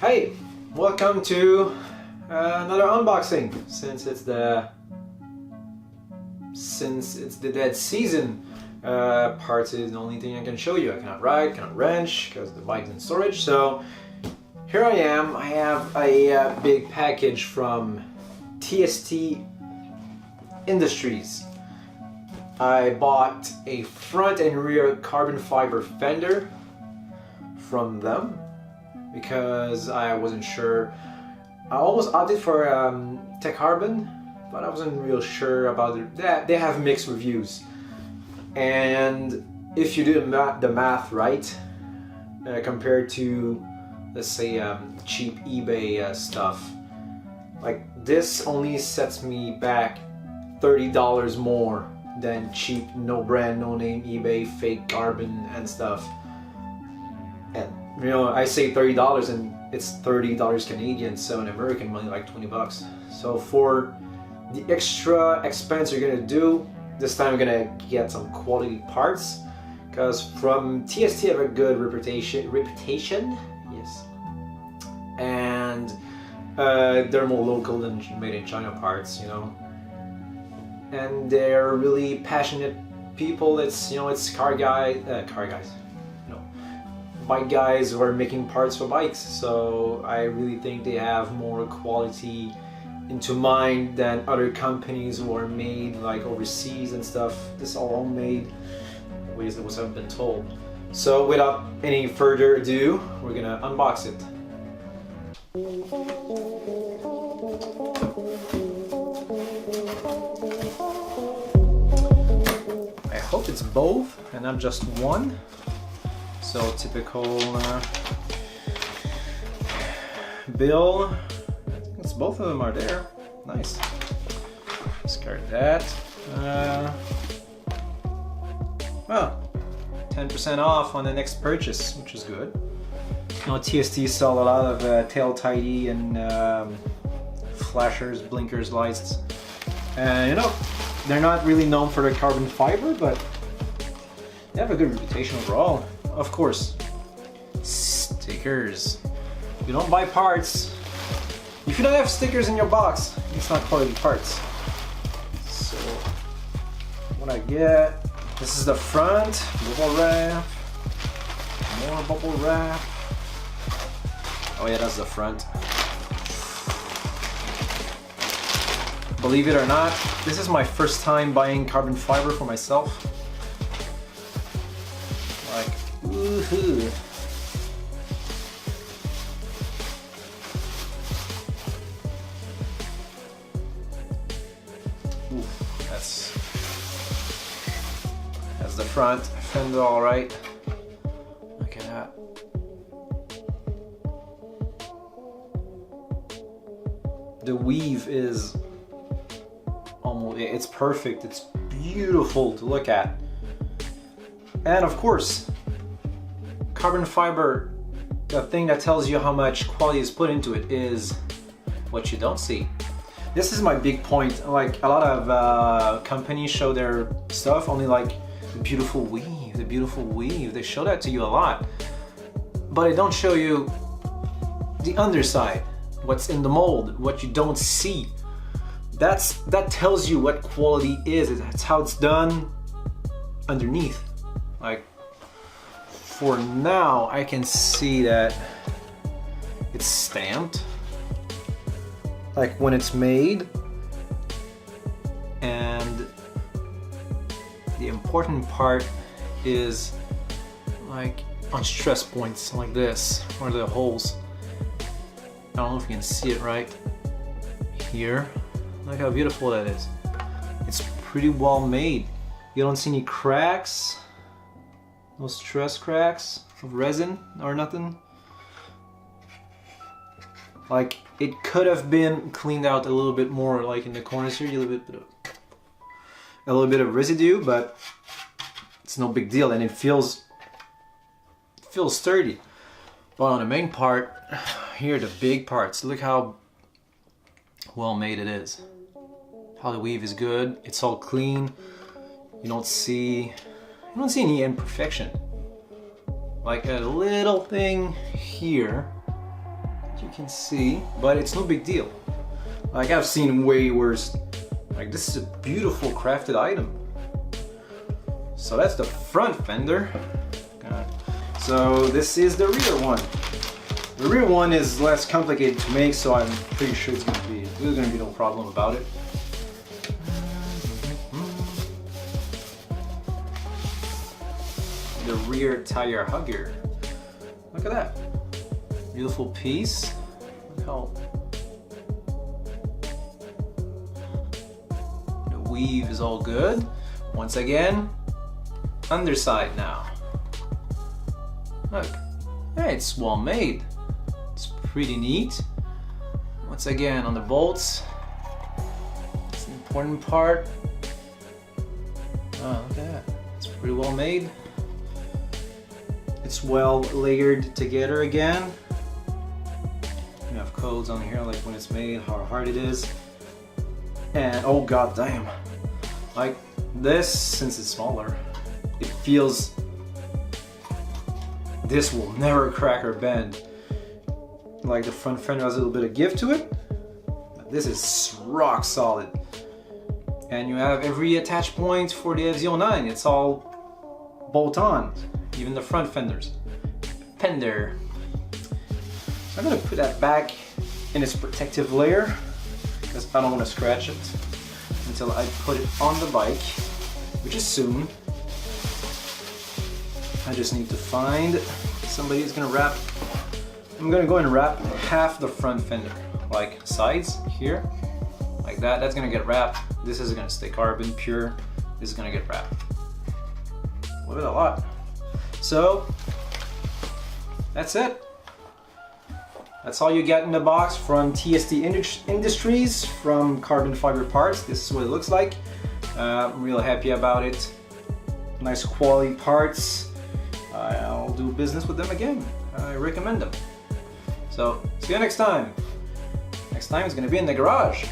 Hey, welcome to another unboxing. Since it's the dead season, parts is the only thing I can show you. I cannot ride, cannot wrench because the bike's in storage. So here I am. I have a big package from TST Industries. I bought a front and rear carbon fiber fender from them because I wasn't sure. I almost opted for tech carbon, but I wasn't real sure about it. They have mixed reviews, and if you do the math right, compared to, let's say, cheap eBay stuff, like this only sets me back $30 more than cheap, no brand, no name eBay fake carbon and stuff. And you know, I say $30 and it's $30 Canadian, so in American money like 20 bucks. So for the extra expense you're gonna do, this time I'm gonna get some quality parts, because from TST have a good reputation, yes, and they're more local than made in China parts, you know, and they're really passionate people. It's, you know, it's bike guys who are making parts for bikes, so I really think they have more quality into mind than other companies who are made like overseas and stuff. This is all homemade, ways that I've been told. So without any further ado, we're gonna unbox it. I hope it's both and not just one. So typical bill. It's both of them are there. Nice. Discard that. Well, 10% off on the next purchase, which is good. You know, TST sell a lot of tail tidy and flashers, blinkers, lights. And you know, they're not really known for their carbon fiber, but they have a good reputation overall. Of course, stickers. You don't buy parts. If you don't have stickers in your box, it's not quality parts. So, what I get, this is the front, bubble wrap, more bubble wrap. Oh yeah, that's the front. Believe it or not, this is my first time buying carbon fiber for myself. Like, woohoo! Ooh, that's the front fender, all right. Look at that. The weave is almost, it's perfect. It's beautiful to look at. And of course, carbon fiber, the thing that tells you how much quality is put into it is what you don't see. This is my big point. Like, a lot of companies show their stuff only like the beautiful weave, the beautiful weave. They show that to you a lot, but they don't show you the underside, what's in the mold, what you don't see. That tells you what quality is. That's how it's done underneath. Like, for now, I can see that it's stamped, like when it's made, and the important part is like on stress points like this, or the holes. I don't know if you can see it right here. Look how beautiful that is. It's pretty well made. You don't see any cracks. No stress cracks of resin or nothing. Like, it could have been cleaned out a little bit more, like in the corners here, a little bit of residue, but it's no big deal, and it feels sturdy. But on the main part, here are the big parts. Look how well made it is. How the weave is good. It's all clean. You don't see any imperfection. Like a little thing here you can see, but it's no big deal. Like, I've seen way worse. Like, this is a beautiful crafted item. So that's the front fender. So this is the rear one. The rear one is less complicated to make, so I'm pretty sure there's gonna be no problem about it. The rear tire hugger. Look at that. Beautiful piece. Look how the weave is all good. Once again, underside now. Look, hey, it's well made. It's pretty neat. Once again, on the bolts, it's an important part. Oh, look at that. It's pretty well made. It's well layered together again. You have codes on here, like when it's made, how hard it is. And oh god damn. Like this, since it's smaller, it feels this will never crack or bend. Like the front fender has a little bit of give to it, but this is rock solid. And you have every attach point for the FZ09. It's all bolt on, even the front fenders. Fender. So I'm gonna put that back in its protective layer because I don't want to scratch it until I put it on the bike, which is soon. I just need to find somebody who's gonna wrap. I'm gonna go and wrap half the front fender, like sides here, like that. That's gonna get wrapped. This is gonna stay carbon pure. This is gonna get wrapped. Look at a lot. So that's it. That's all you get in the box from TST Industries from Carbon Fiber Parts. This is what it looks like. I'm real happy about it. Nice quality parts. I'll do business with them again. I recommend them. So see you next time. Next time is gonna be in the garage.